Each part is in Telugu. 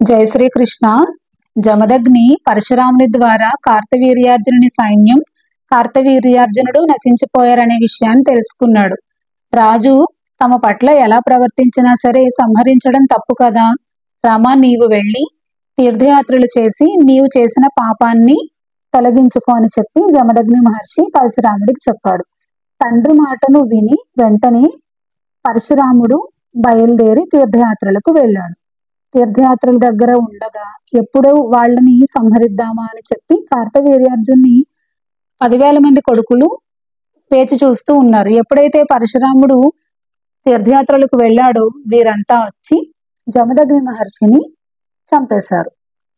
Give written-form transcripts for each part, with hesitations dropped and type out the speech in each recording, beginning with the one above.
జై శ్రీకృష్ణ. జమదగ్ని పరశురాముని ద్వారా కార్తవీర్యార్జునుని సైన్యం, కార్తవీర్యార్జునుడు నశించిపోయారనే విషయాన్ని తెలుసుకున్నాడు. రాజు తమ పట్ల ఎలా ప్రవర్తించినా సరే సంహరించడం తప్పు కదా. రామా, నీవు వెళ్ళి తీర్థయాత్రలు చేసి నీవు చేసిన పాపాన్ని తొలగించుకో అని చెప్పి జమదగ్ని మహర్షి పరశురాముడికి చెప్పాడు. తండ్రి మాటను విని వెంటనే పరశురాముడు బయలుదేరి తీర్థయాత్రలకు వెళ్ళాడు. తీర్థయాత్రల దగ్గర ఉండగా ఎప్పుడో వాళ్ళని సంహరిద్దామా అని చెప్పి కార్తవీర్యార్జున్ని 10,000 మంది కొడుకులు వేచి చూస్తూ ఉన్నారు. ఎప్పుడైతే పరశురాముడు తీర్థయాత్రలకు వెళ్ళాడో వీరంతా వచ్చి జమదగ్ని మహర్షిని చంపేశారు.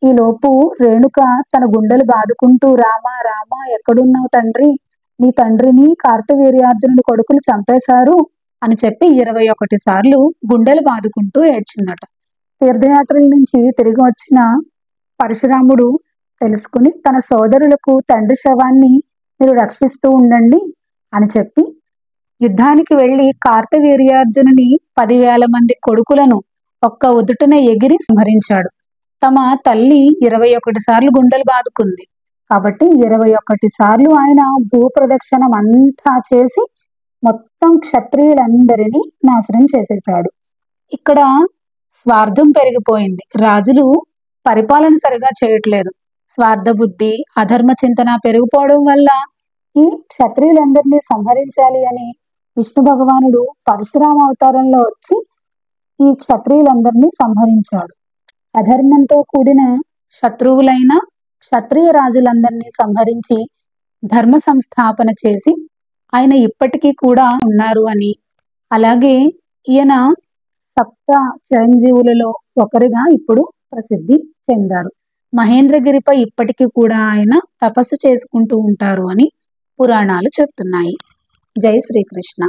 ఈలోపు రేణుక తన గుండెలు బాదుకుంటూ, రామా రామా, ఎక్కడున్నావు తండ్రి, నీ తండ్రిని కార్తవీర్యార్జునుడి కొడుకులు చంపేశారు అని చెప్పి 21 సార్లు గుండెలు బాదుకుంటూ ఏడ్చిందట. తీర్థయాత్రల నుంచి తిరిగి వచ్చిన పరశురాముడు తెలుసుకుని తన సోదరులకు తండ్రి శవాన్ని మీరు రక్షిస్తూ ఉండండి అని చెప్పి యుద్ధానికి వెళ్లి కార్తవీర్యార్జునుని 10,000 మంది కొడుకులను ఒక్క ఉదుటన ఎగిరి సంహరించాడు. తమ తల్లి 21 సార్లు గుండెలు బాదుకుంది కాబట్టి 21 సార్లు ఆయన భూప్రదక్షిణం అంతా చేసి మొత్తం క్షత్రియులందరినీ నాశనం చేసేశాడు. ఇక్కడ స్వార్థం పెరిగిపోయింది. రాజులు పరిపాలన సరిగా చేయట్లేదు. స్వార్థ బుద్ధి, అధర్మ చింతన పెరిగిపోవడం వల్ల ఈ క్షత్రియులందరినీ సంహరించాలి అని విష్ణు భగవానుడు పరశురామ అవతారంలో వచ్చి ఈ క్షత్రియులందరినీ సంహరించాడు. అధర్మంతో కూడిన శత్రువులైన క్షత్రియ రాజులందరినీ సంహరించి ధర్మ సంస్థాపన చేసి ఆయన ఇప్పటికీ కూడా ఉన్నారు అని, అలాగే ఈయన సప్త చిరంజీవులలో ఒకరిగా ఇప్పుడు ప్రసిద్ధి చెందారు. మహేంద్రగిరిపై ఇప్పటికీ కూడా ఆయన తపస్సు చేసుకుంటూ ఉంటారు అని పురాణాలు చెప్తున్నాయి. జై శ్రీకృష్ణ.